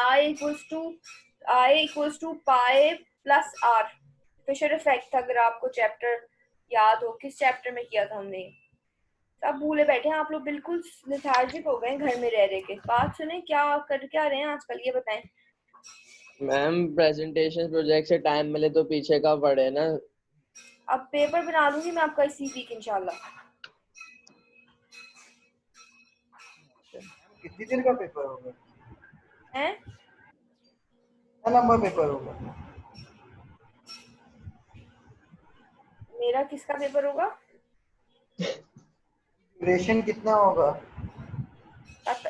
I equals to pi plus r. Fisher effect था, अगर आपको चैप्टर याद हो, किस चैप्टर में किया था हमने। सब भूले बैठे हैं आप लोग, बिल्कुल लेथार्जिक हो गए हैं घर में रह रहे के। बात सुने, क्या कर क्या रहे हैं आजकल, ये बताएं। मैम प्रेजेंटेशन प्रोजेक्ट से टाइम मिले तो पीछे का पड़े ना। अब पेपर बना दूंगी मैं आपका इसी वीक इंशाल्लाह। कितनी दिन का पेपर होगा? हैं? कितना लंबा पेपर होगा? मेरा किसका पेपर होगा? ड्यूरेशन कितना होगा?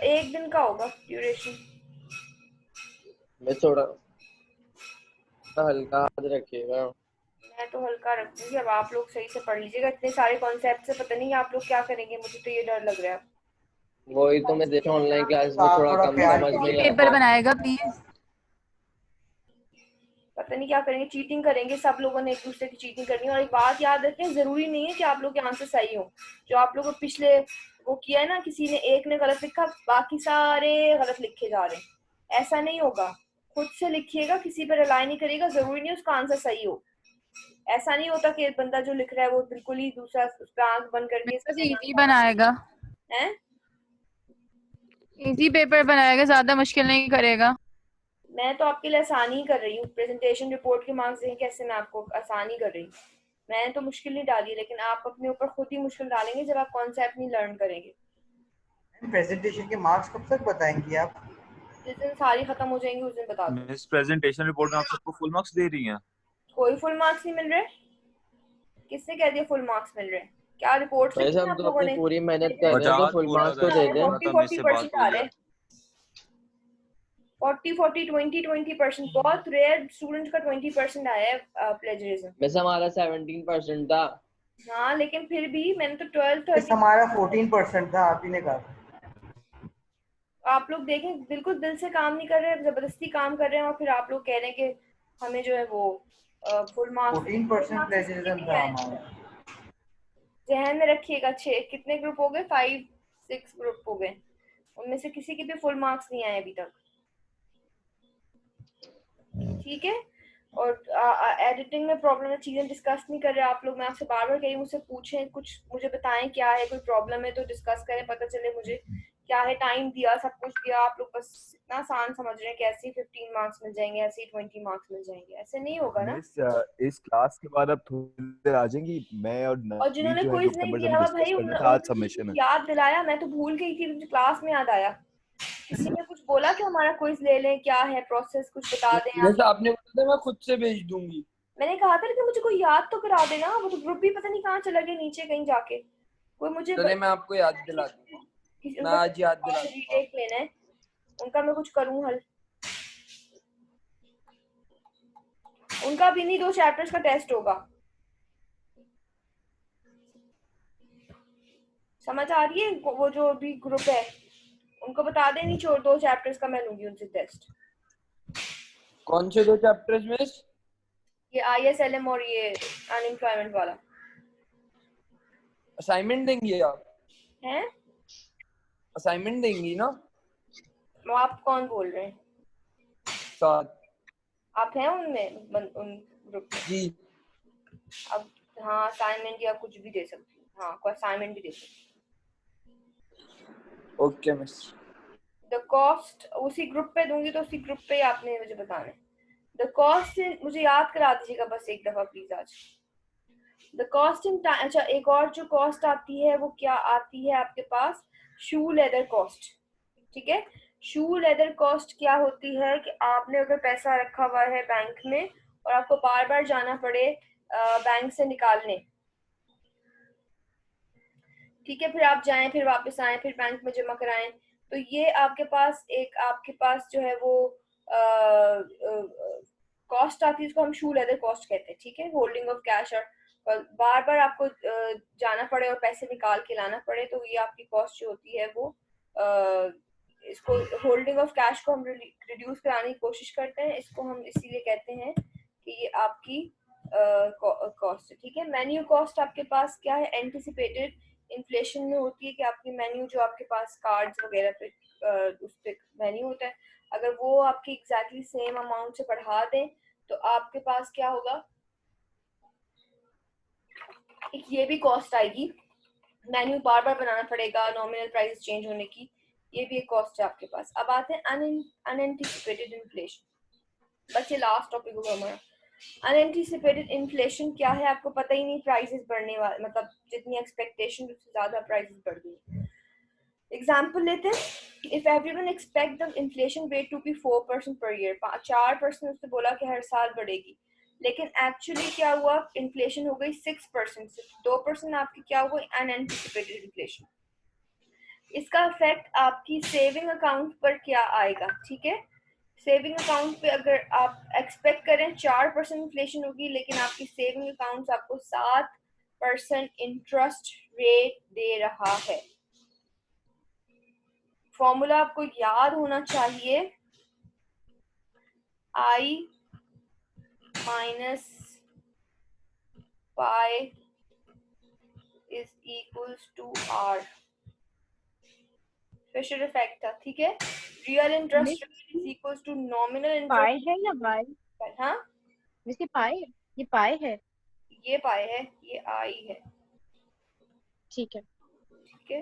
एक दिन का होगा ड्यूरेशन। मैं थोड़ा हल्का हाथ रखिएगा। मैं तो हल्का रखूंगी, अब आप लोग सही से पढ़ लीजिएगा। इतने सारे कॉन्सेप्ट से पता नहीं आप लोग क्या करेंगे, मुझे तो ये डर लग रहा है। वही तो मैं देखा ऑनलाइन क्लास तो में आप थोड़ा थोड़ा कम प्यार समझ में ही कीजिए। आता पेपर है। बनाएगा प्लीज। पता नहीं क्या करेंगे, चीटिंग करेंगे सब लोगों ने, एक दूसरे की चीटिंग करनी है। और एक बात याद रखें, जरूरी नहीं है कि आप लोग के आंसर सही हो। जो आप लोगों को पिछले वो किया है ना, किसी ने एक ने गलत लिखा, बाकी सारे गलत लिखे जा रहे हैं, ऐसा नहीं होगा। खुद से लिखिएगा, किसी पर रिलाई नहीं करिएगा, जरूरी नहीं उसका आंसर सही हो। ऐसा नहीं होता कि एक बंदा जो लिख रहा है वो बिल्कुल ही दूसरा उस पर आंख बंद करके बस इजी बनाएगा, है। इजी पेपर बनाएगा, ज्यादा मुश्किल नहीं करेगा। मैं तो आपके लिए आसानी ही कर रही हूँ, प्रेजेंटेशन रिपोर्ट के मार्क्स दें कैसे, मैं आपको आसानी कर रही हूँ। मैंने तो मुश्किल नहीं डाली, लेकिन आप अपने ऊपर खुद ही मुश्किल डालेंगे जब आप कॉन्सेप्ट नहीं लर्न करेंगे। प्रेजेंटेशन के मार्क्स कब तक बताएंगी आप? जिस दिन सारी खत्म हो जाएंगी उस दिन बता दूँ। मिस प्रेजेंटेशन रिपोर्ट में आप सबको फुल मार्क्स दे रही हैं? कोई फुल मार्क्स नहीं मिल रहे। किसने कह दिया फुल मार्क्स मिल रहे हैं? क्या रिपोर्ट्स वैसे लिखी हैं हम आप तो लोगों अपनी ने? पूरी मेहनत कर रहे हैं तो बजाज फुल बोल रहा मार्क्स था तो इससे दे पहले, दें। मतलब 40 मिस से 40% बात आ हुई रहे है। हैं। 40 40 20 20%, बहुत रेयर स्टूडेंट का 20% आया है प्लेजरिज्म। वैसे हमारा 17% था। हाँ, लेकिन फिर भी मैंने तो 12 इस 13। हमारा 14% था, आप ही ने कहा। आप लोग देखें, बिल्कुल दिल से काम नहीं कर रहे हैं, जबरदस्ती काम कर रहे हैं, और फिर आप लोग कह रहे हैं कि हमें जो है वो फुल मार्क्स। फुल 14% मार्क्स इसलिए प्लेजरिज्म नहीं था आए, हमारा। जहन में रखिएगा। छह कितने ग्रुप हो गए? 5 6 ग्रुप हो गए, उनमें से किसी के भी फुल मार्क्स नहीं आए अभी तक। ठीक है। और एडिटिंग में प्रॉब्लम है, चीजें डिस्कस नहीं कर रहे आप लोग। मैं आपसे बार बार कही, मुझसे पूछें, कुछ मुझे बताएं क्या है, कोई प्रॉब्लम है तो डिस्कस करें, पता चले मुझे क्या है। टाइम दिया, सब कुछ दिया, आप लोग बस इतना आसान समझ रहे हैं कि ऐसे ही 15 मार्क्स मिल जाएंगे, ऐसे ही 20 मार्क्स मिल जाएंगे। ऐसे नहीं होगा ना। मिस इस क्लास के बाद अब थोड़ी देर आ जाएंगी, मैं और और नवीद जिन्होंने जो है क्विज ग्रुप नहीं मेंबर्स दिया अभी हुआ डिस्कस भाई, कर रहे थे, आज उन्होंने मुझे सबमिशन कुछ है। याद दिलाया, मैं तो भूल गई थी, मुझे क्लास में याद आया। किसी ने कुछ बोला कि हमारा क्विज ले लें, क्या है प्रोसेस, कुछ बता दें आप। वैसे आपने बोला था मैं खुद से भेज दूंगी। मैंने कहा था लेकिन मुझे कोई याद तो करा देना, वो तो ग्रुप भी पता नहीं कहाँ चला गया नीचे कहीं जाके। कोई मुझे चले मैं आपको याद दिला दूंगा, मैं उनका आज याद दिला दूंगा। रीटेक लेना है, उनका मैं कुछ करूँ हल। उनका भी नहीं, 2 चैप्टर्स का टेस्ट होगा। समझ आ रही है? वो जो भी ग्रुप है उनको बता दे, नहीं छोड़, 2 चैप्टर्स का मैं लूंगी उनसे टेस्ट। कौन से 2 चैप्टर्स मिस? ये ISLM और ये अनएम्प्लॉयमेंट वाला। असाइनमेंट देंगी आप? हैं? असाइनमेंट देंगी ना? आप कौन बोल रहे हैं? साथ आप हैं उनमें, उन ग्रुप में? जी। अब हाँ, असाइनमेंट या कुछ भी दे सकती हूँ। हाँ, कोई असाइनमेंट भी दे सकती ओके मिस। हूँ। द कॉस्ट उसी ग्रुप पे दूंगी, तो उसी ग्रुप पे ही आपने मुझे बताना है। द कॉस्ट मुझे याद करा दीजिएगा बस एक दफा प्लीज आज। The cost in time. अच्छा, एक और जो कॉस्ट आती है वो क्या आती है आपके पास? शू लेदर कॉस्ट। ठीक है। शू लेदर कॉस्ट क्या होती है कि आपने अगर पैसा रखा हुआ है बैंक में और आपको बार बार जाना पड़े बैंक से निकालने, ठीक है, फिर आप जाएं, फिर वापस आएं, फिर बैंक में जमा कराएं, तो ये आपके पास जो है वो कॉस्ट आती है, इसको हम शू लेदर कॉस्ट कहते हैं। ठीक है। होल्डिंग ऑफ कैश, और बार बार आपको जाना पड़े और पैसे निकाल के लाना पड़े, तो ये आपकी कॉस्ट जो होती है वो इसको होल्डिंग ऑफ कैश को हम रिड्यूस कराने की कोशिश करते हैं। इसको हम इसीलिए कहते हैं कि ये आपकी कॉस्ट है। ठीक है। मेन्यू कॉस्ट आपके पास क्या है? एंटिसिपेटेड इन्फ्लेशन में होती है कि आपकी मेन्यू जो आपके पास कार्ड्स वगैरह पे उस पे मेन्यू होता है, अगर वो को आपकी एग्जैक्टली सेम अमाउंट से बढ़ा दें तो आपके पास क्या होगा, एक ये भी कॉस्ट आएगी, मेन्यू बार बार बनाना पड़ेगा, नॉमिनल प्राइस चेंज होने की, ये भी एक कॉस्ट है आपके पास। अब आते हैं अनएंटिसिपेटेड इन्फ्लेशन, बच्चे लास्ट टॉपिक होगा हमारा। अनएंटिसिपेटेड इन्फ्लेशन क्या है, आपको पता ही नहीं, प्राइसेस बढ़ने वाले, मतलब जितनी एक्सपेक्टेशन उससे ज्यादा प्राइसेस बढ़ गई। एग्जाम्पल लेते हैं, if everyone expect the inflation rate to be 4% per year, 4% उसने बोला कि हर साल बढ़ेगी, लेकिन एक्चुअली क्या हुआ, इन्फ्लेशन हो गई 6%, से 2% आपकी क्या हो गई, अनएंटिसिपेटेड इन्फ्लेशन। इसका इफेक्ट आपकी सेविंग अकाउंट पर क्या आएगा, ठीक है। सेविंग अकाउंट पे अगर आप एक्सपेक्ट करें 4% इन्फ्लेशन होगी, लेकिन आपकी सेविंग अकाउंट आपको 7% इंटरेस्ट रेट दे रहा है। फॉर्मूला आपको याद होना चाहिए, I minus pi is equals to R, Fisher effect था, ठीक है। Real interest rate is equals to nominal pi interest. है या बाई? हाँ, वैसे पाई है, ये पाई है, ये पाई है, ये आई है, ठीक है। ठीक है।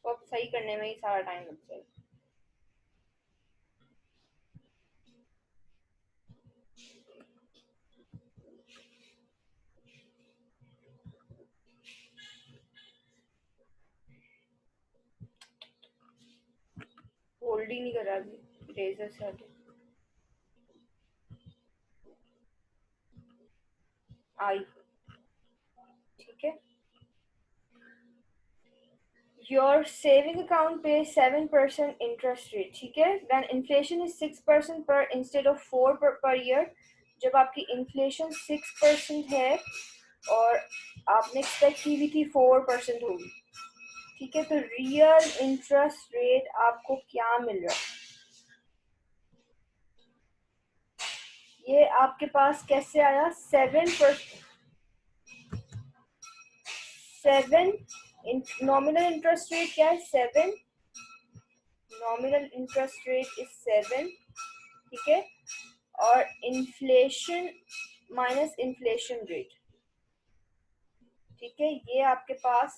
तो अब सही करने में ही सारा टाइम लग जाएगा। होल्ड ही नहीं कर रहा अभी, इरेजर से हटे। आई, ठीक है। Your saving account pays 7% interest rate, ठीक है। When inflation is 6% per instead of 4 per year, जब आपकी inflation 6% है और आपने एक्सपेक्ट की भी थी 4% होगी, ठीक है, तो रियल इंटरेस्ट रेट आपको क्या मिल रहा है, ये आपके पास कैसे आया, 7%, 7 नॉमिनल इंटरेस्ट रेट क्या है, 7, नॉमिनल इंटरेस्ट रेट इज 7, ठीक है, और इन्फ्लेशन माइनस इन्फ्लेशन रेट, ठीक है, ये आपके पास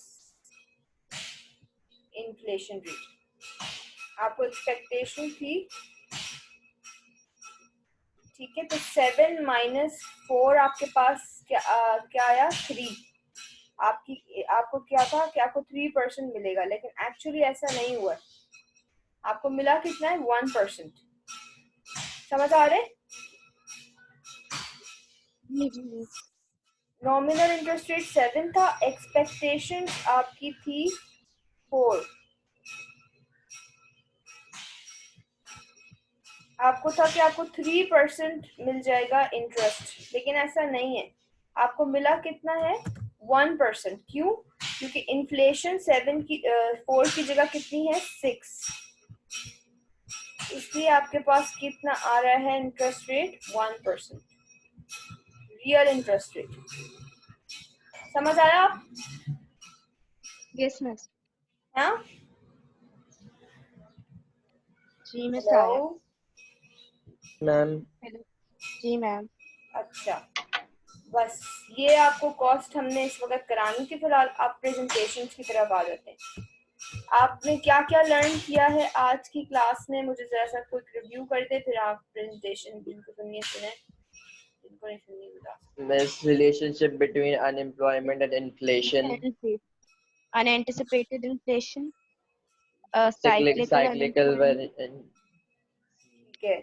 इन्फ्लेशन रेट, आपको एक्सपेक्टेशन थी, ठीक है, तो 7 माइनस 4 आपके पास क्या आया, 3। आपको क्या था कि आपको 3% मिलेगा, लेकिन एक्चुअली ऐसा नहीं हुआ, आपको मिला कितना है, 1%। समझ आ रहे, नॉमिनल इंटरेस्ट रेट 7 था, एक्सपेक्टेशन आपकी थी 4, आपको था कि आपको 3% मिल जाएगा इंटरेस्ट, लेकिन ऐसा नहीं है, आपको मिला कितना है, 1%। क्यों, क्योंकि इन्फ्लेशन 4 की जगह कितनी है, 6, इसलिए आपके पास कितना आ रहा है interest rate, 1%, real interest rate. समझ आया आप? Yes ma'am. हाँ जी मिस आया। हेलो, मैम जी मैम। अच्छा, बस ये आपको कॉस्ट हमने इस वक्त करानी थी। फिलहाल आप प्रेजेंटेशन की तरफ आ जाते हैं। आपने क्या क्या लर्न किया है आज की क्लास में, मुझे जरा सा क्विक रिव्यू कर दे, फिर आप प्रेजेंटेशन जिनको सुनिए सुने, जिनको नहीं सुनिए बता। Miss, relationship between unemployment and inflation, Unanticipated inflation, cyclical unemployment, ठीक है,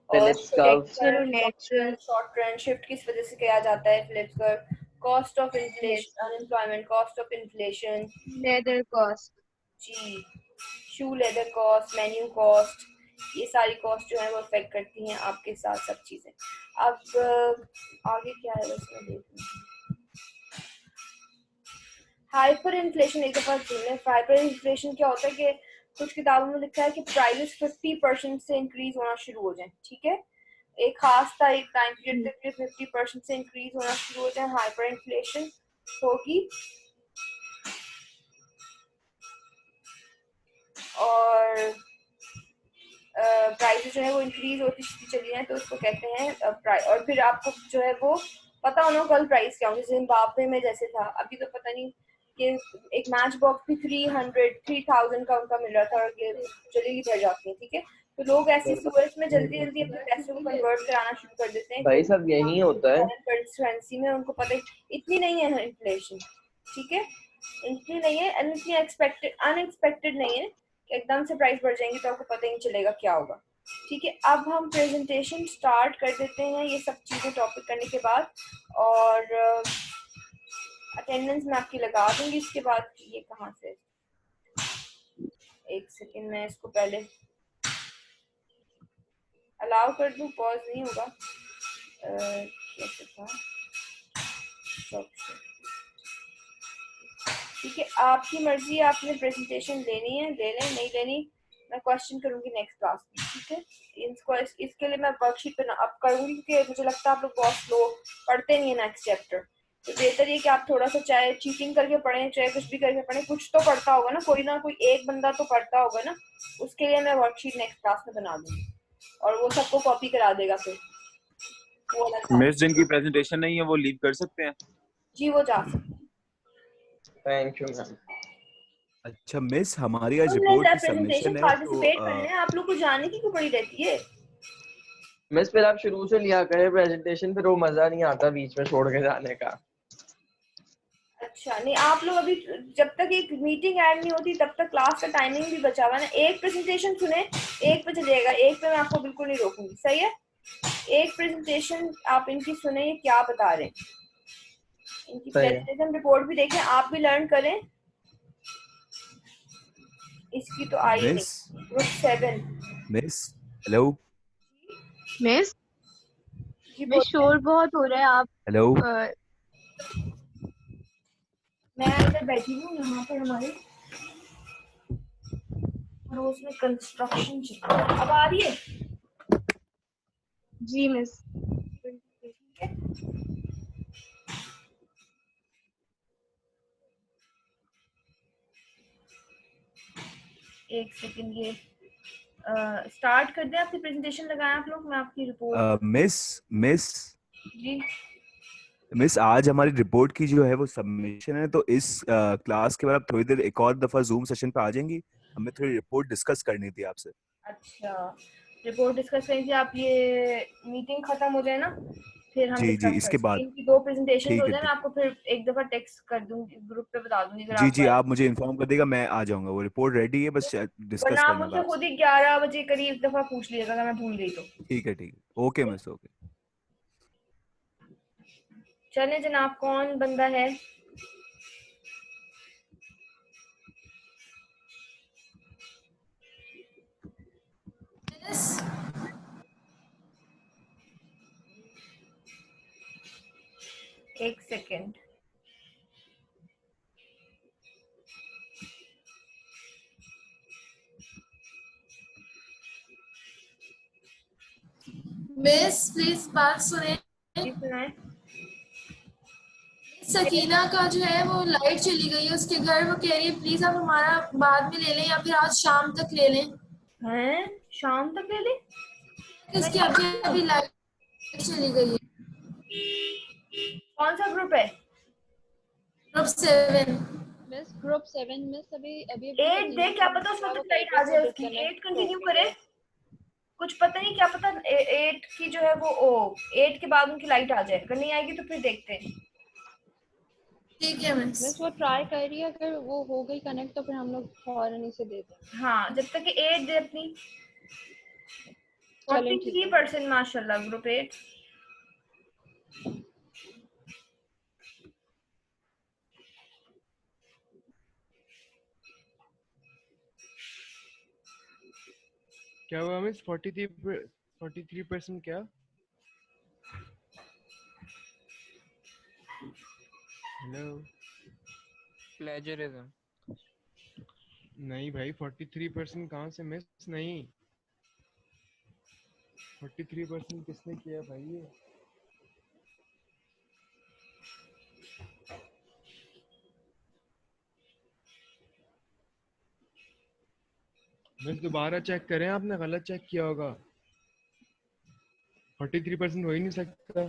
और Phillips curve, natural, short trend shift किस वजह से किया जाता है, Phillips curve, cost of inflation, unemployment, cost of inflation, leather cost, जी, shoe leather cost, menu cost, ये सारी कॉस्ट जो है वो अफेक्ट करती हैं आपके साथ सब चीजें। अब आगे क्या है बस मैं देख लूं। हाइपर इन्फ्लेशन, एक दफा सुन लें, हाइपर इन्फ्लेशन क्या होता है कि कुछ किताबों में लिखा है कि प्राइसेस 50% से इंक्रीज होना शुरू हो जाए, ठीक है, एक खास था, एक टाइम पीरियड तक 50% से इंक्रीज होना शुरू हो जाए, हाइपर इन्फ्लेशन होगी और प्राइस जो है वो इंक्रीज होती चली जाए तो उसको कहते हैं और फिर आपको जो है वो पता होना कल प्राइस क्या होगी। जिम्बाब्वे में जैसे था, अभी तो पता नहीं कि एक मैच बॉक्स भी 300-3000 का उनका मिल रहा था और ये जल्दी चढ़ जाती है। ठीक है, तो लोग ऐसी सूरत में जल्दी जल्दी अपने पैसों को कन्वर्ट कराना शुरू कर देते हैं भाई सब यही होता है। करेंसी में। उनको पता है इतनी नहीं है इन्फ्लेशन, ठीक है, इतनी नहीं है, इतनी अनएक्सपेक्टेड नहीं है कि एकदम से प्राइस बढ़ जाएंगी तो आपको पता ही नहीं चलेगा क्या होगा। ठीक है, अब हम प्रेजेंटेशन स्टार्ट कर देते हैं ये सब चीज़ें टॉपिक करने के बाद, और अटेंडेंस मैं आपकी लगा दूंगी इसके बाद। ये कहाँ से, एक सेकेंड, मैं इसको पहले अलाउ कर दूं, पॉज नहीं होगा। कैसे था, ठीक है, आपकी मर्जी, आपने प्रेजेंटेशन लेनी है ले लें, नहीं लेनी मैं क्वेश्चन करूंगी नेक्स्ट क्लास में। ठीक है, इसके लिए मैं वर्कशीट पे अप करूंगी क्योंकि मुझे लगता है आप लोग बहुत स्लो पढ़ते नहीं है नेक्स्ट चैप्टर, तो बेहतर ये कि आप थोड़ा सा चाहे चीटिंग करके पढ़ें चाहे कुछ भी करके पढ़ें, कुछ तो पढ़ता होगा ना कोई एक बंदा तो पढ़ता होगा ना। उसके लिए मैं वर्कशीट नेक्स्ट क्लास में बना दूंगी और वो सबको कॉपी करा देगा फिर वो वाला था। मिस जिनकी प्रेजेंटेशन नहीं है वो लीव कर सकते हैं? जी वो जा सकते। Thank you ma'am. अच्छा मिस, हमारी आज तो रिपोर्ट की प्रेजेंटेशन सबमिशन है तो पार्टिसिपेट करने हैं, आप लोग को जाने की क्यों पड़ी रहती है? मिस फिर आप शुरू से लिया करें प्रेजेंटेशन, फिर वो मजा नहीं आता बीच में छोड़ के जाने का। अच्छा नहीं, आप लोग अभी जब तक एक मीटिंग ऐड नहीं होती तब तक क्लास का टाइमिंग भी बचा हुआ है ना। एक प्रेजेंटेशन सुने, एक पे चलेगा, एक पे मैं आपको बिल्कुल नहीं रोकूंगी, सही है? एक प्रेजेंटेशन आप इनकी सुने, ये क्या बता रहे हैं, इनकी प्रेजेंटेशन रिपोर्ट भी देखें, आप भी लर्न करें। इसकी तो आई नहीं, miss group 7। Miss hello miss जी मिस बोलिए। शोर बहुत हो रहा है आप हेलो मैं इधर बैठी हूँ, यहाँ पर हमारे पड़ोस में कंस्ट्रक्शन चल रहा है। अब आ रही है? जी मिस। एक सेकंड, ये स्टार्ट कर दें? आपकी प्रेजेंटेशन लगाएं आप लोग, मैं आपकी रिपोर्ट। मिस मिस जी मिस आज हमारी रिपोर्ट की जो है वो सबमिशन है, तो इस क्लास के बाद आप थोड़ी देर एक और दफा जूम सेशन पे आ जाएंगी, हमें थोड़ी रिपोर्ट डिस्कस करनी थी आपसे। अच्छा, रिपोर्ट डिस्कस करेंगे, आप ये मीटिंग खत्म हो जाए ना फिर हम जी जी, डिस्कस कर इसके सकते बाद हैं। इनकी 2 प्रेजेंटेशन हो ठीक है जाए, मैं ठीक। आपको फिर एक दफा टेक्स्ट कर दूंगी, ग्रुप पे बता दूंगी अगर जी आपको जी, आए। आप मुझे इन्फॉर्म कर देगा, मैं आ जाऊंगा, वो रिपोर्ट रेडी है, बस वरना डिस्कस आप करना था मुझसे आपसे। खुद ही 11 बजे करीब एक दफा पूछ लीजिएगा अगर मैं भूल गई तो। ठीक है ओके मिस ओके। चले जनाब, कौन बंदा है? एक सेकेंड, मिस प्लीज बात सुने। जी सुनाए। सकीना का जो है वो लाइट चली गई है उसके घर, वो कह रही है प्लीज आप हमारा बाद में ले लें या फिर आज शाम तक ले लें। हैं, शाम तक ले ले? उसकी अभी अभी लाइट चली गई है। कौन सा ग्रुप है? ग्रुप 7। मिस ग्रुप 7 मिस अभी अभी 8 देख, क्या पता उस वक्त लाइट आ जाए उसकी। 8 कंटिन्यू करे, कुछ पता नहीं, क्या पता 8 की जो है वो 8 के बाद उनकी लाइट आ जाए, अगर नहीं आएगी तो फिर देखते हैं। ठीक है मिस। मिस वो ट्राई कर रही है, अगर वो हो गई कनेक्ट तो फिर हम लोग फौरन इसे दे दें। हाँ, जब तक कि 8 दे अपनी। चलें ठीक है। 43% माशाल्लाह ग्रुप 8। क्या हुआ मिस? 43% क्या? हेलो? प्लेजरिज्म। नहीं भाई, 43% कहाँ से मिस? नहीं, 43% किसने किया भाई ये? मिस दोबारा चेक करें, आपने गलत चेक किया होगा। 43% हो ही नहीं सकता।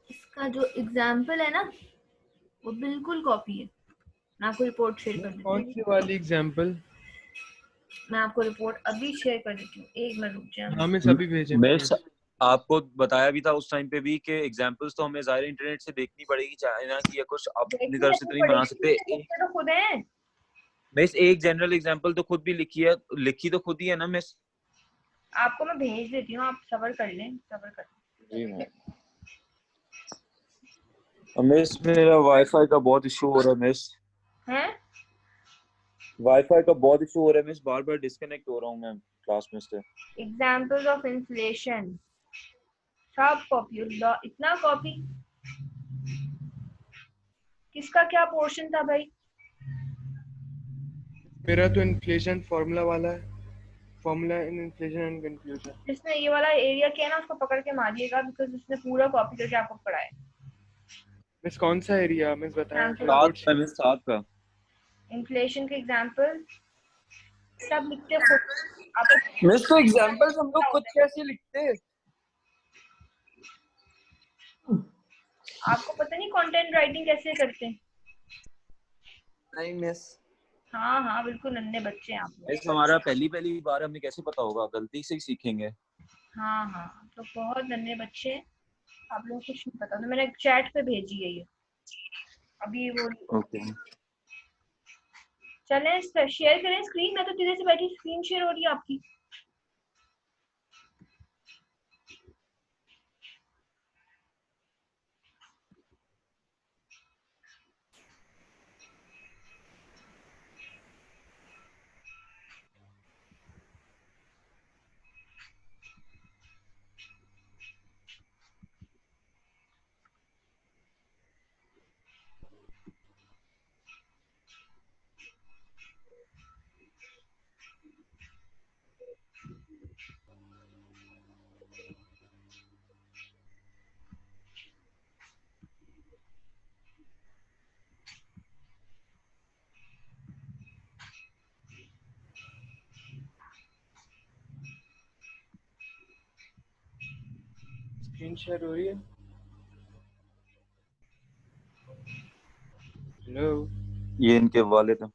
इसका जो एग्जाम्पल है ना वो बिल्कुल कॉपी है। मैं आपको रिपोर्ट शेयर कर देती कौन हूँ। सी वाली एग्जांपल? मैं आपको रिपोर्ट अभी शेयर कर देती हूँ, एक मिनट रुक जाए। हाँ मिस, अभी भेजें मिस प्लीज। आपको बताया भी था उस टाइम पे भी कि एग्जांपल्स तो हमें ज़ाहिर इंटरनेट से देखनी पड़ेगी, चाइना की या कुछ अपनी देखनी तरफ से नहीं तो नहीं बना सकते। पड़ेगी, देखते तो खुद हैं। मिस एक जनरल एग्जांपल तो खुद भी लिखी तो खुद ही है ना मिस। आपको मैं भेज देती हूँ, आप सब्र कर लें, सब्र कर जी मैम। मिस मेरा वाईफाई का बहुत इशू हो रहा है मिस। हैं। वाईफाई का बहुत इशू हो रहा है मिस, बार बार डिस्कनेक्ट हो रहा हूँ मैं क्लास में से। एग्जाम्पल्स ऑफ इन्फ्लेशन सब कॉपी, इतना कॉपी। किसका क्या पोर्शन था भाई? मेरा तो इन्फ्लेशन फार्मूला वाला है, formula in inflation and conclusion. जिसने ये वाला एरिया किया ना उसको पकड़ के मारिएगा, बिकॉज उसने पूरा कॉपी करके आपको पढ़ाया। मिस कौन सा एरिया मिस बताएं? Example रिपोर्ट सात का मिस, सात का। इन्फ्लेशन के एग्जाम्पल सब लिखते खुद आप। मिस तो एग्जांपल्स हम लोग खुद कैसे लिखते? आपको पता नहीं कंटेंट राइटिंग कैसे करते हैं? नहीं मिस। हाँ हाँ बिल्कुल, नन्हे बच्चे हैं आप लोग। मिस हमारा पहली बार, हमें कैसे पता होगा, गलती से ही सीखेंगे। हाँ हाँ तो बहुत नन्हे बच्चे हैं, आप लोगों को कुछ नहीं पता। तो मैंने चैट पे भेजी है ये अभी वो। ओके चलें शेयर करें स्क्रीन। मैं तो तेरे से बैठी, स्क्रीन शेयर हो रही है आपकी। स्क्रीन शेयर हो रही है? हेलो, ये इनके वाले थे।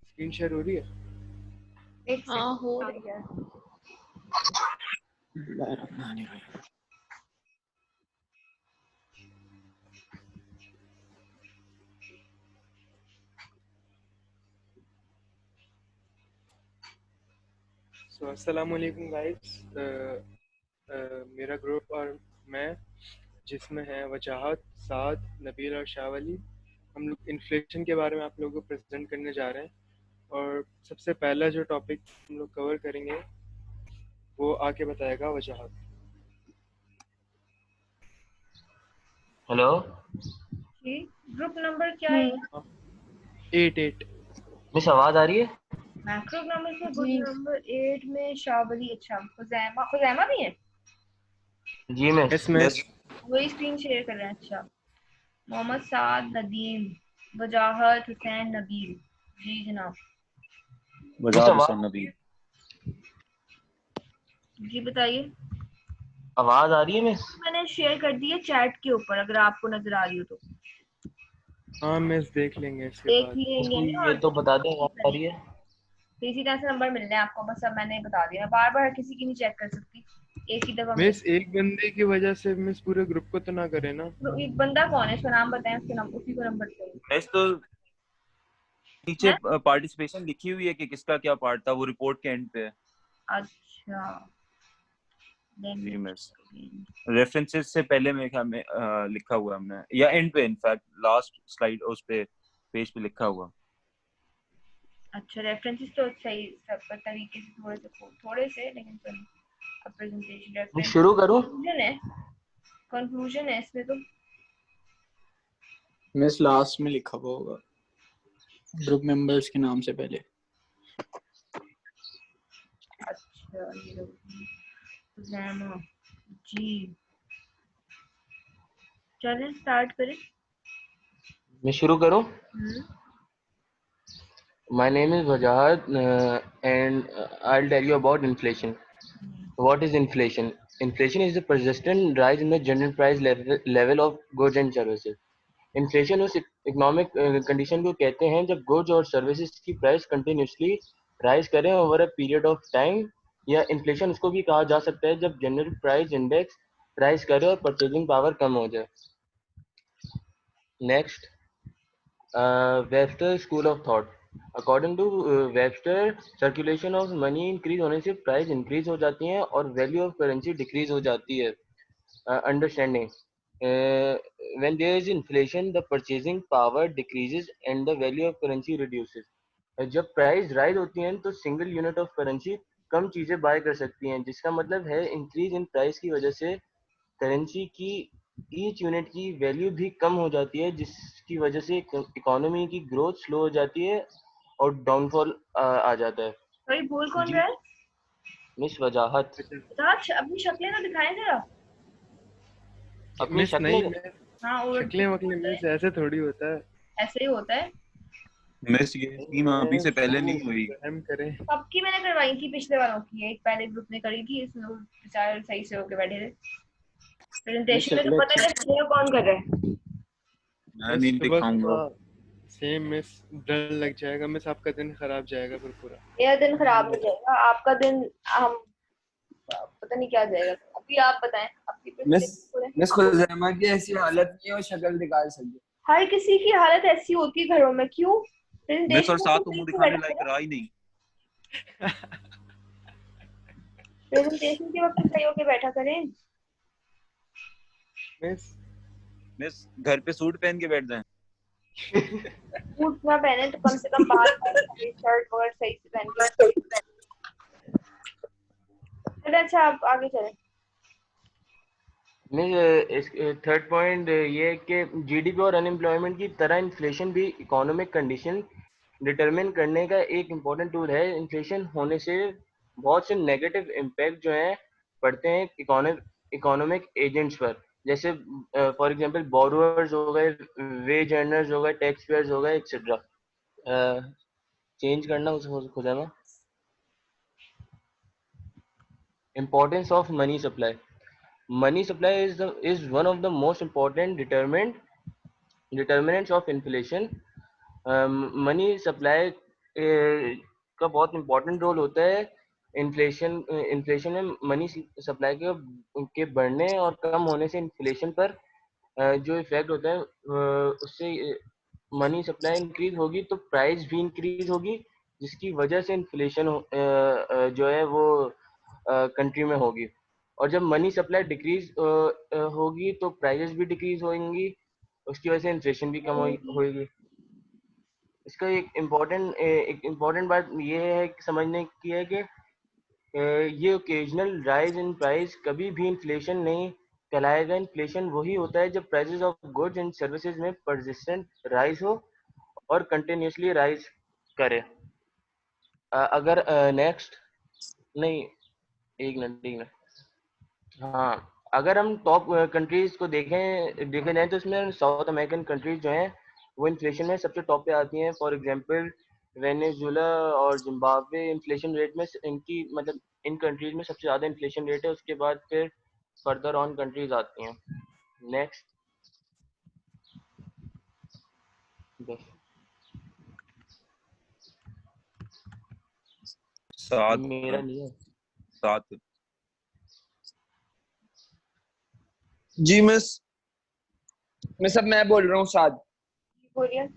स्क्रीन शेयर हो रही है? एक हाँ हो सेकंड रही है। सो अस्सलाम वालेकुम गाइस। मेरा ग्रुप और मैं, जिसमें है वजाहत, साद, नबील और शाहवली, हम लोग इन्फ्लेशन के बारे में आप लोगों को प्रेजेंट करने जा रहे हैं। और सबसे पहला जो टॉपिक हम लोग कवर करेंगे वो आके बताएगा वजाहत। हेलो जी, ग्रुप नंबर क्या है? 8 मिस, आवाज आ रही है? मैक्रो नंबर से ग्रुप जी नंबर 8 में शाबली। अच्छा, खुजैमा भी है? जी मिस। यस मैं। वही स्क्रीन शेयर कर रहे हैं। अच्छा, मोहम्मद साद, नदीम, वजाहत, हुसैन, नबील। जी जनाब। मिस वजाहत आवाज हुसैन नबी। जी बताइए। आवाज आ रही है मिस? मैंने शेयर कर दी है चैट के ऊपर, अगर आपको नजर आ रही हो तो हाँ मिस, देख लेंगे इसके देख बाद। ही लेंगे ना। ये और तो बता दें आवाज आ रही है? तो इसी तरह से नंबर मिलने हैं आपको, बस अब मैंने बता दिया। बार बार किसी की नहीं चेक कर सकती, एक ही दफा मिस एक बंदे की वजह से मिस पूरे ग्रुप को तो ना करे ना। तो एक बंदा कौन है, उसका नाम बताएं, उसके नाम उसी को नंबर चाहिए। मिस तो नीचे हैं? पार्टिसिपेशन लिखी हुई है कि किसका क्या पार्ट था, वो रिपोर्ट के एंड पे है। अच्छा, Let me जी मिस, check again. रेफरेंसेस से पहले मेरे ख्याल में लिखा हुआ है हमने, या एंड पे, इनफैक्ट लास्ट स्लाइड उस पे पेज पे लिखा हुआ। अच्छा, रेफरेंसेस तो सही सब तरीके से, थोड़े से लेकिन चलो। अब प्रेजेंटेशन मैं रेफरेंस शुरू करूं? कंक्लूजन है इसमें तो। मिस लास्ट में लिखा हुआ होगा ग्रुप मेंबर्स के नाम से पहले। जैमा जी चलें स्टार्ट करें। मैं शुरू करूं? My name is Wajahat, and I'll tell you about inflation. What is inflation? Inflation is the persistent rise in the general price level of goods and services. Inflation उस इकोनॉमिक कंडीशन को कहते हैं जब goods और services की price continuously rise करें over a period of time, या inflation उसको भी कहा जा सकता है जब जनरल प्राइस इंडेक्स राइज करे और परचेजिंग पावर कम हो जाए। Next, Webster school of thought. According to Webster, circulation of money increase होने से प्राइस इंक्रीज हो जाती हैं और वैल्यू ऑफ करेंसी डिक्रीज हो जाती है। Understanding, when there is inflation, the purchasing power decreases and the value of currency reduces. जब प्राइस राइज होती हैं तो सिंगल यूनिट ऑफ करेंसी कम चीजें बाय कर सकती हैं, जिसका मतलब है इंक्रीज इन प्राइस की वजह से करेंसी की ईच यूनिट की वैल्यू भी कम हो जाती है, जिसकी वजह से इकोनॉमी की ग्रोथ स्लो हो जाती है और डाउनफॉल आ जाता है। भाई बोल कौन जी। रहा है? मिस वजाहत। अपनी शक्लें तो दिखाएं जरा। अपनी मिस नहीं, शक्लें मैं हाँ और शक्लें वकलें मिस ऐसे थोड़ी होता है। ऐसे ही होता है। मिस ये स्कीम अभी से पहले नहीं हुई। हम करें। सबकी मैंने करवाई थी, पिछले वालों की एक पहले ग्रुप ने करी थी, इसमें वो बेचारे सही से होके बैठे थे। प्रेजेंटेशन में तो पता है कि कौन कर रहा है। मैं नहीं दिखाऊंगा। सेम मिस डर लग जाएगा मिस, आपका दिन खराब जाएगा फिर पूरा। मेरा दिन खराब हो जाएगा, आपका दिन हम पता नहीं क्या जाएगा। अभी आप बताएं आपकी मिस खुजैमा की ऐसी हालत नहीं है वो शक्ल दिखा सके। हर किसी की हालत ऐसी होती है घरों में, क्यों? मिस और साथ मुंह दिखाने लायक रहा ही नहीं। प्रेजेंटेशन के वक्त सही होके बैठा करें। मिस घर पे सूट पहन के बैठ जाएं। सूट ना पहने तो कम से कम बाहर शर्ट और सही से पहन के। चलिए अच्छा आप आगे चलें। थर्ड पॉइंट ये है कि जीडीपी और अनएम्प्लॉयमेंट की तरह इन्फ्लेशन भी इकोनॉमिक कंडीशन डिटरमिन करने का एक इम्पोर्टेंट टूल है। इन्फ्लेशन होने से बहुत से नेगेटिव इम्पैक्ट जो हैं पड़ते हैं इकोनॉमिक एजेंट्स पर, जैसे फॉर एग्जांपल बोरोअर्स हो गए, वेज अर्नर्स हो गए, टैक्स पेयर्स हो गए, एक्सेट्रा। चेंज करना उस खुदा में। Importance of money supply. Money supply is one of the most important determinants of inflation. Money supply का बहुत important रोल होता है इन्फ्लेशन में। मनी सप्लाई के बढ़ने और कम होने से इन्फ्लेशन पर जो इफेक्ट होता है उससे मनी सप्लाई इंक्रीज होगी तो प्राइस भी इंक्रीज होगी, जिसकी वजह से इन्फ्लेशन जो है वो कंट्री में होगी। और जब मनी सप्लाई डिक्रीज होगी तो प्राइसेस भी डिक्रीज होंगी, उसकी वजह से इन्फ्लेशन भी कम होगी। इसका एक इम्पोर्टेंट बात ये है समझने की है कि ये ओकेजनल राइज इन प्राइस कभी भी इन्फ्लेशन नहीं कहलाएगा। इन्फ्लेशन वही होता है जब prices of goods and services में परसिस्टेंट राइज हो और कंटिन्यूसली राइज करे। अगर नेक्स्ट नहीं, एक मिनट हाँ, अगर हम टॉप कंट्रीज को देखे जाए तो इसमें साउथ अमेरिकन कंट्रीज जो हैं वो इन्फ्लेशन में सबसे टॉप पे आती हैं। फॉर एग्जांपल वेनेजुएला और जिम्बाब्वे इन्फ्लेशन रेट में इनकी मतलब इन कंट्रीज में सबसे ज़्यादा इन्फ्लेशन रेट है। उसके बाद फिर फर्दर ऑन कंट्रीज आती हैं। नेक्स्ट, मेरा नहीं है 7। जी मिस अब मैं बोल रहा हूँ 7। बोलिए।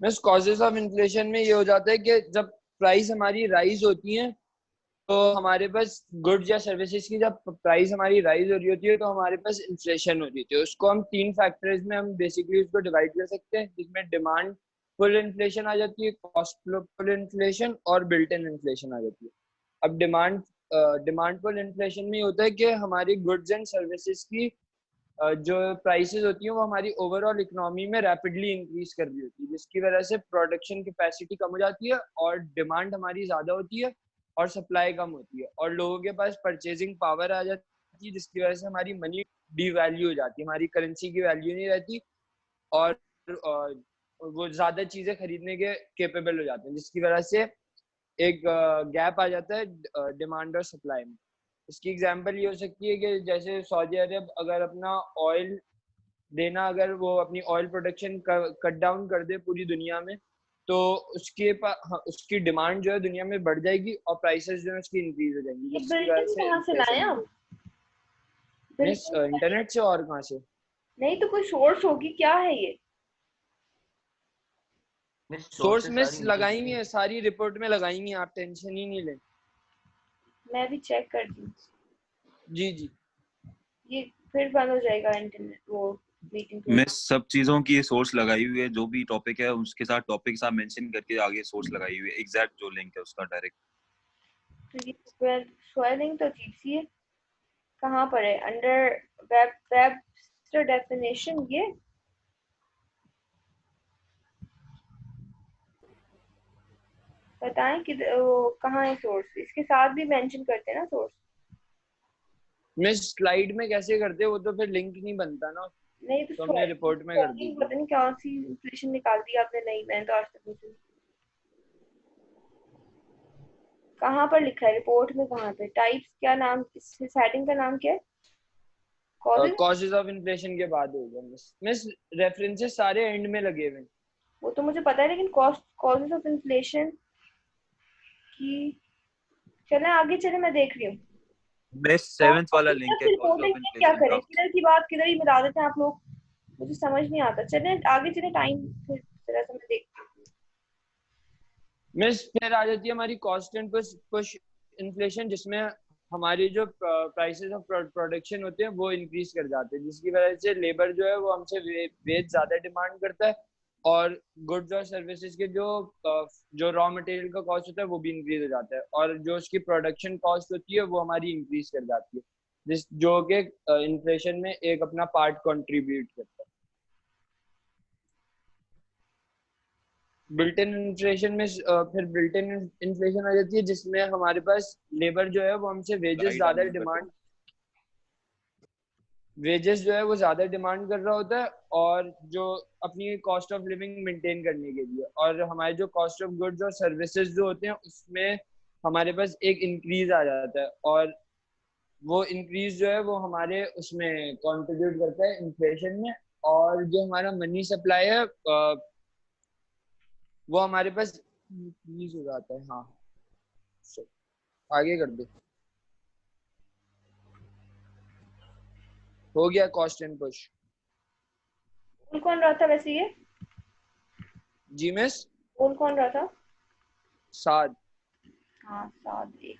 मिस कॉजेस ऑफ इन्फ्लेशन में ये हो जाता है कि जब प्राइस हमारी राइज होती है तो हमारे पास गुड्स या सर्विसेज की जब प्राइस हमारी राइज हो रही होती है तो हमारे पास इन्फ्लेशन हो रही होती है। उसको हम 3 फैक्टर्स में हम बेसिकली उसको डिवाइड कर सकते हैं, जिसमें डिमांड पुल इन्फ्लेशन आ जाती है, कॉस्ट पुल इन्फ्लेशन और बिल्ट इन इन्फ्लेशन आ जाती है। अब डिमांड पुल इन्फ्लेशन में होता है कि हमारी गुड्स एंड सर्विसेज की जो प्राइसेस होती हैं वो हमारी ओवरऑल इकोनॉमी में रैपिडली इंक्रीज कर रही होती है, जिसकी वजह से प्रोडक्शन कैपेसिटी कम हो जाती है और डिमांड हमारी ज़्यादा होती है और सप्लाई कम होती है और लोगों के पास परचेजिंग पावर आ जाती है, जिसकी वजह से हमारी मनी डीवैल्यू हो जाती है, हमारी करेंसी की वैल्यू नहीं रहती और वो ज्यादा चीजें खरीदने के केपेबल हो जाते हैं, जिसकी वजह से एक गैप आ जाता है डिमांड और सप्लाई में। इसकी एग्जांपल ये हो सकती है कि जैसे सऊदी अरब अगर अपना ऑयल देना, अगर वो अपनी ऑयल प्रोडक्शन कट डाउन कर दे पूरी दुनिया में, तो उसकी डिमांड जो है दुनिया में बढ़ जाएगी और प्राइसेस जो है उसकी इंक्रीज हो जाएंगी, ये जिसकी वजह बिल्डिंग से कहाँ से लाए आप? इंटरनेट से और कहाँ से? नहीं तो कोई सोर्स होगी, क्या है ये? सोर्स मिस लगाई हुई है, सारी रिपोर्ट में लगाई हुई है, आप टेंशन ही नहीं लें। मैं भी चेक करती हूँ। जी जी। ये फिर बंद हो जाएगा इंटरनेट वो मीटिंग। मैं सब चीजों की सोर्स लगाई हुई है, जो भी टॉपिक है उसके साथ टॉपिक के साथ मेंशन करके आगे सोर्स लगाई हुई है, एग्जैक्ट जो लिंक है उसका डायरेक्ट। तो ये स्वेलिंग तो अजीब सी है, कहाँ पर है? अंडर वेबस्टर डेफिनेशन, ये बताएं कि कहाँ है सोर्स? इसके साथ भी मेंशन करते हैं ना सोर्स। मैं स्लाइड में कैसे करते, वो तो फिर लिंक नहीं बनता ना, नहीं तो हमने रिपोर्ट में कर दी। पता नहीं क्या सी इन्फ्लेशन निकाल दी आपने। नहीं, मैंने तो आज तक नहीं। कहाँ पर लिखा है रिपोर्ट में? कहाँ पे? टाइप्स क्या नाम, इस हेडिंग का नाम क्या है? कॉजेज ऑफ इन्फ्लेशन के बाद होगा मिस, रेफरेंसेस सारे एंड में लगे हुए हैं। वो तो मुझे पता है, लेकिन कॉजेज ऑफ इन्फ्लेशन की, चले आगे चले, मैं देख रही हूँ। मिस 7th वाला लिंक है कॉस्ट ऑफ इन्फ्लेशन। क्या करें, किधर की बात किधर ही मिला देते हैं आप लोग, मुझे समझ नहीं आता। चले आगे चले, टाइम फिर जरा सा मैं देखती हूँ। मिस फिर आ जाती है हमारी कॉस्ट एंड पुश इन्फ्लेशन, जिसमें हमारी जो प्राइसेस ऑफ प्रोडक्शन होते हैं वो इंक्रीज कर जाते हैं, जिसकी वजह से लेबर जो है वो हमसे वेज ज्यादा डिमांड करता है और गुड्स और सर्विसेज के जो रॉ मटेरियल का कॉस्ट होता है वो भी इंक्रीज हो जाता है और जो उसकी प्रोडक्शन कॉस्ट होती है वो हमारी इंक्रीज कर जाती है, जो कि इन्फ्लेशन में एक अपना पार्ट कंट्रीब्यूट करता है। बिल्ट इन इन्फ्लेशन में फिर बिल्ट इन इन्फ्लेशन आ जाती है, जिसमें हमारे पास लेबर जो है वो हमसे वेजेस जो है वो ज्यादा डिमांड कर रहा होता है और जो अपनी कॉस्ट ऑफ लिविंग मेंटेन करने के लिए, और हमारे जो कॉस्ट ऑफ गुड्स और सर्विसेज जो होते हैं उसमें हमारे पास एक इंक्रीज आ जाता है और वो इंक्रीज जो है वो हमारे उसमें कंट्रीब्यूट करता है इन्फ्लेशन में, और जो हमारा मनी सप्लाई है वो हमारे पास इंक्रीज हो जाता है। हाँ आगे कर दो। हो गया कॉस्ट एंड पुश। बोल कौन रहा था वैसे ये? जी मिस, बोल कौन रहा था? साद। हाँ साद। एक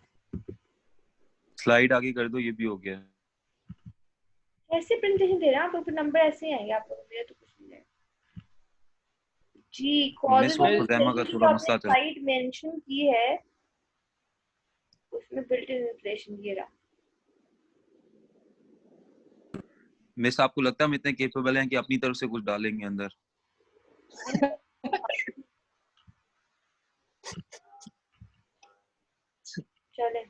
स्लाइड आगे कर दो, ये भी हो गया। ऐसे प्रेजेंटेशन दे रहे हैं आप लोग, नंबर ऐसे ही आएंगे आप लोगों के, तो कुछ नहीं है जी। Causes of inflation slide mention की है, उसमें बिल्ट इन इन्फ्लेशन ये रहा। मिस आपको लगता है हम इतने केपेबल हैं कि अपनी तरफ से कुछ डालेंगे अंदर? चले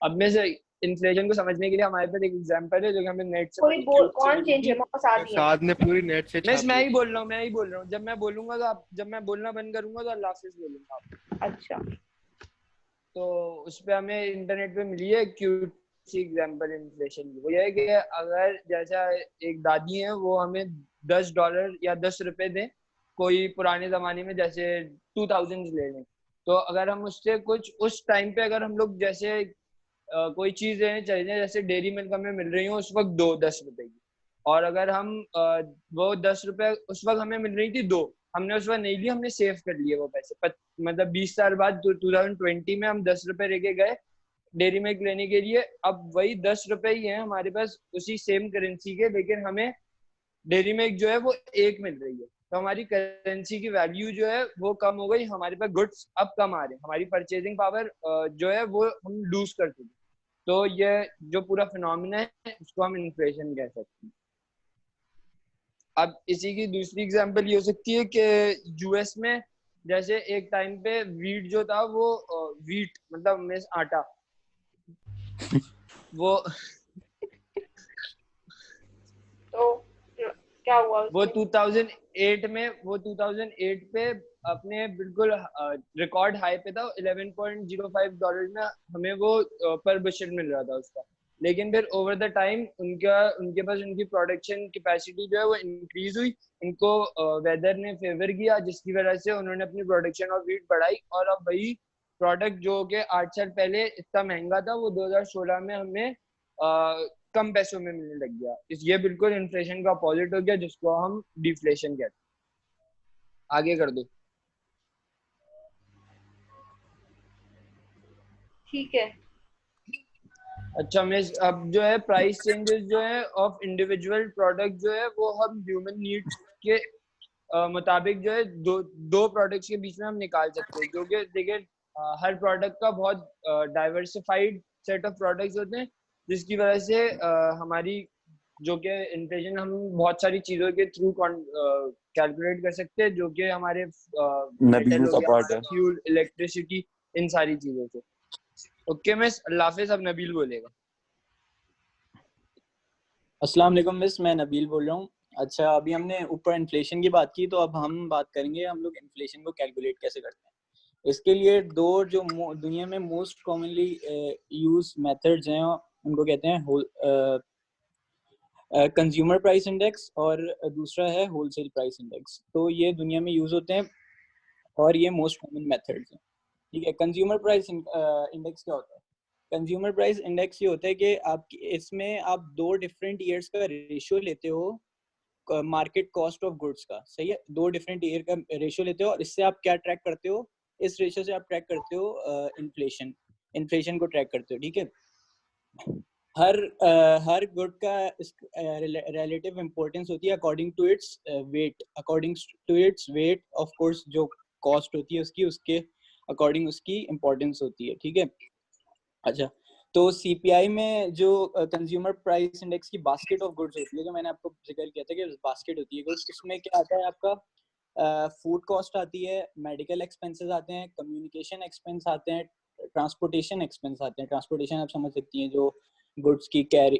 अब में से इन्फ्लेशन को समझने के लिए हमारे पास एक एग्जांपल है जो कि हमें नेट से कोई कौन चेंज है? साद ने पूरी नेट से मिस मैं ही बोल रहा हूँ जब मैं बोलूंगा तो आप, जब मैं बोलना बंद करूंगा तो अल्लाह हाफिज़ बोलूंगा आप। अच्छा, तो उस पे हमें इंटरनेट पे मिली है क्यूट सी एग्जांपल इन्फ्लेशन की। वो ये है कि अगर जैसा एक दादी है वो हमें $10 या ₹10 दें, कोई पुराने जमाने में जैसे 2000 ले लें, तो अगर हम उससे कुछ उस टाइम पे अगर हम लोग जैसे कोई चीज लेने चले जाए, जैसे डेयरी मिल्क हमें मिल रही हो उस वक्त ₹10 की, और अगर हम वो ₹10 उस वक्त हमें मिल रही थी 2, हमने उस वक्त नहीं ली, हमने सेव कर लिए वो पैसे। मतलब 20 साल बाद 2020 में हम ₹10 लेके गए डेयरी मिल्क लेने के लिए, अब वही ₹10 ही है हमारे पास उसी सेम करेंसी के, लेकिन हमें डेयरी मिल्क जो है वो 1 मिल रही है, तो हमारी करेंसी की वैल्यू जो है वो कम हो गई, हमारे पास गुड्स अब कम आ रहे हैं, हमारी परचेजिंग पावर जो है वो हम लूज कर चुके। तो ये जो पूरा फिनोमिना है उसको हम इन्फ्लेशन कह सकते हैं। अब इसी की दूसरी एग्जांपल ये हो सकती है कि यूएस में जैसे एक टाइम पे वीट जो था वो वीट मतलब मिस आटा वो तो क्या हुआ वो उसमें? 2008 पे अपने बिल्कुल रिकॉर्ड हाई पे था। $11.05 में हमें वो पर बशर मिल रहा था उसका। लेकिन फिर ओवर द टाइम उनके पास उनकी प्रोडक्शन कैपेसिटी जो है वो इंक्रीज हुई, उनको वेदर ने फेवर किया, जिसकी वजह से उन्होंने अपनी प्रोडक्शन ऑफ वीट बढ़ाई, और अब वही प्रोडक्ट जो कि 8 साल पहले इतना महंगा था वो 2016 में हमें कम पैसों में मिलने लग गया। ये बिल्कुल इन्फ्लेशन का अपोजिट हो गया, जिसको हम डिफ्लेशन कहते हैं। आगे कर दो। ठीक है। अच्छा मिस, अब जो है प्राइस चेंजेस जो है ऑफ इंडिविजुअल प्रोडक्ट जो है वो हम ह्यूमन नीड्स के मुताबिक जो है दो प्रोडक्ट्स के बीच में हम निकाल सकते हैं, जो कि देखिए हर प्रोडक्ट का बहुत डाइवर्सिफाइड सेट ऑफ प्रोडक्ट्स होते हैं, जिसकी वजह से हमारी जो कि इन्फ्लेशन हम बहुत सारी चीजों के थ्रू कैलकुलेट कर सकते हैं, जो कि हमारे नबील का पार्ट है। फ्यूल, इलेक्ट्रिसिटी, इन सारी चीजों से। ओके मिस, अल्लाह हाफिज। अब नबील बोलेगा। अस्सलाम वालेकुम मिस, मैं नबील बोल रहा हूँ। अच्छा, अभी हमने ऊपर इन्फ्लेशन की बात की, तो अब हम बात करेंगे हम लोग इन्फ्लेशन को कैलकुलेट कैसे करते हैं। इसके लिए दो जो दुनिया में मोस्ट कॉमनली यूज मेथड्स हैं, उनको कहते हैं कंज्यूमर प्राइस इंडेक्स और दूसरा है होलसेल प्राइस इंडेक्स। तो ये दुनिया में यूज होते हैं और ये मोस्ट कॉमन मेथड्स हैं। ठीक है, कंज्यूमर प्राइस इंडेक्स क्या होता है? कंज्यूमर प्राइस इंडेक्स ये होता है कि आप इसमें आप दो डिफरेंट ईयर्स का रेशियो लेते हो मार्केट कॉस्ट ऑफ गुड्स का। सही है, दो डिफरेंट ईयर का रेशियो लेते हो और इससे आप क्या ट्रैक करते हो? इस रेशियो से आप ट्रैक करते हो इन्फ्लेशन को ट्रैक करते हो। ठीक है, हर गुड का रिलेटिव इंपॉर्टेंस होती है according to its weight of course, जो कॉस्ट होती है उसके अकॉर्डिंग उसकी इंपॉर्टेंस होती है। ठीक है, अच्छा, तो सीपीआई में जो कंज्यूमर प्राइस इंडेक्स की बास्केट ऑफ गुड्स होती है, जो मैंने आपको जिक्र किया था कि बास्केट होती है गुड्स, उसमें क्या आता है आपका फूड कॉस्ट आती है, मेडिकल एक्सपेंसेस आते हैं, कम्युनिकेशन एक्सपेंस आते हैं, ट्रांसपोर्टेशन एक्सपेंस आते हैं। ट्रांसपोर्टेशन आप समझ सकती हैं, जो गुड्स की कैरी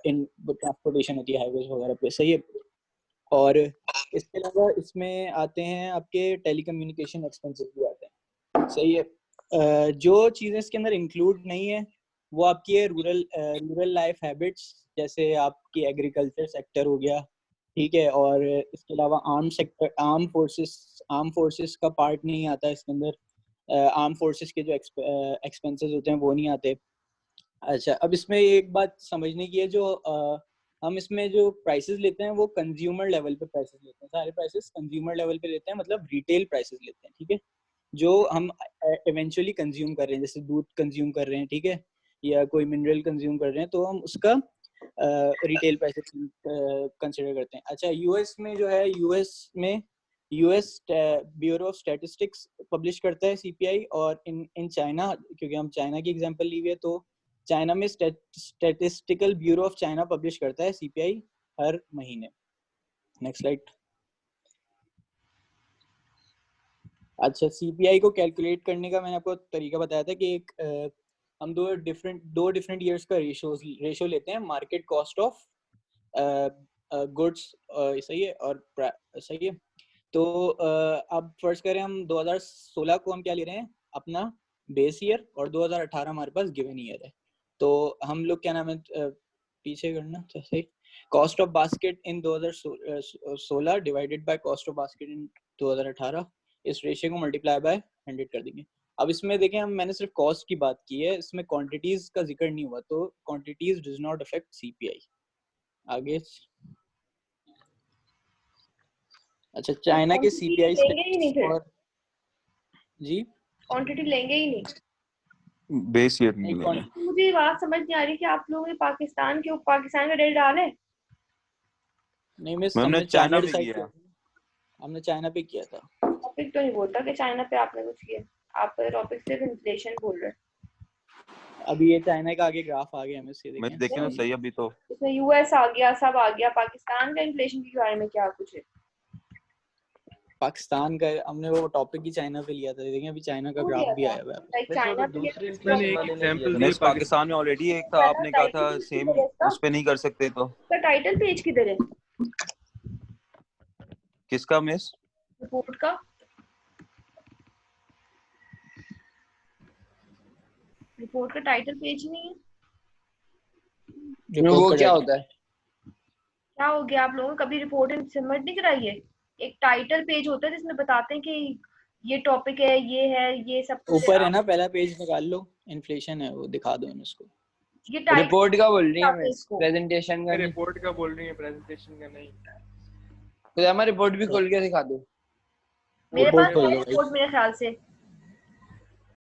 इन ट्रांसपोर्टेशन होती है हाईवेज वगैरह पे। सही है, और इसके अलावा इसमें आते हैं आपके टेलीकम्युनिकेशन एक्सपेंसेस भी आते हैं। सही है, जो चीज़ें इसके अंदर इंक्लूड नहीं है वो आपकी है रूरल लाइफ हैबिट्स, जैसे आपकी एग्रीकल्चर सेक्टर हो गया। ठीक है, और इसके अलावा आर्म फोर्सेस का पार्ट नहीं आता इसके अंदर। आर्म फोर्सेस के जो एक्सपेंसेस होते हैं वो नहीं आते। अच्छा, अब इसमें एक बात समझने की है, जो हम इसमें जो प्राइसेस लेते हैं वो कंज्यूमर लेवल पे प्राइसेस लेते हैं। सारे प्राइसेस कंज्यूमर लेवल पे लेते हैं, मतलब रिटेल प्राइसेस लेते हैं। ठीक है, जो हम इवेंचुअली कंज्यूम कर रहे हैं, जैसे दूध कंज्यूम कर रहे हैं, ठीक है, या कोई मिनरल कंज्यूम कर रहे हैं, तो हम उसका रिटेल प्राइसेस कंसिडर करते हैं। अच्छा, यूएस में जो है, US bureau of statistics publish करता है सीपीआई, और इन चाइना, क्योंकि हम चाइना की एग्जांपल ली हुई है, तो चाइना में statistical bureau of China publish करता है सीपीआई हर महीने। Next slide. अच्छा, सीपीआई को कैलकुलेट करने का मैंने आपको तरीका बताया था कि हम दो डिफरेंट ईयर्स का रेशियो लेते हैं मार्केट कॉस्ट ऑफ गुड्स। सही है, और सही है, तो अब फर्ज करें हम 2016 को हम क्या ले रहे हैं, अपना बेस ईयर, और 2018 हमारे पास गिवन ईयर है। तो हम लोग क्या नाम है, पीछे करना तो सही, cost of basket in 2016 divided by cost of basket in 2018, इस रेशियो को मल्टीप्लाई बाय 100 कर देंगे। अब इसमें देखें, मैंने सिर्फ कॉस्ट की बात की है, इसमें क्वांटिटीज का जिक्र नहीं हुआ, तो quantities does not affect CPI. आगे। अच्छा, चाइना के सीपीआई लेंगे ही नहीं फिर, और जी क्वांटिटी लेंगे ही नहीं, बेस ईयर नहीं, नहीं लेंगे। मुझे ये बात समझ नहीं आ रही कि आप लोगों ने पाकिस्तान का डेट डाले। नहीं मिस, हमने हमने चाइना चाइना पे डिसाइड किया किया, हमने चाइना पे किया था। टॉपिक तो नहीं बोलता कि चाइना पे आपने कुछ किया, आप टॉपिक सिर्फ इन्फ्लेशन बोल रहे हैं। अभी ये चाइना का आगे ग्राफ आ गया, हमें इससे मैं देखे ना सही, अभी तो इसमें यूएस आ गया, सब आ गया, पाकिस्तान का इन्फ्लेशन के बारे में क्या कुछ है? पाकिस्तान का हमने वो टॉपिक ही चाइना पे लिया था, देखें अभी चाइना का हो ग्राफ गया भी था आया हुआ है। लाइक चाइना पे दूसरे मैंने इन्फ्लेशन एक वाले ने एग्जांपल दिया दिया मिस पाकिस्तान में ऑलरेडी एक था, आपने कहा था सेम उस पे नहीं कर सकते, तो इसका टाइटल पेज किधर है किसका मिस? रिपोर्ट का? रिपोर्ट का टाइटल पेज नहीं है। वो क्या होता है? क्या हो गया, आप लोगों ने कभी रिपोर्ट सबमिट नहीं कराई है? एक टाइटल पेज होता है जिसमें बताते हैं कि ये टॉपिक है, ये सब कुछ ऊपर है ना, पहला पेज निकाल लो, इन्फ्लेशन है वो दिखा दो उसको। ये टाइटल रिपोर्ट का बोल रही है मैं, इसको प्रेजेंटेशन का नहीं। रिपोर्ट का बोल रही है, प्रेजेंटेशन का नहीं। तो हमारा रिपोर्ट भी खोल के दिखा दो। मेरे रिपोर्ट पास खोल है लो रिपोर्ट मेरे ख्याल से।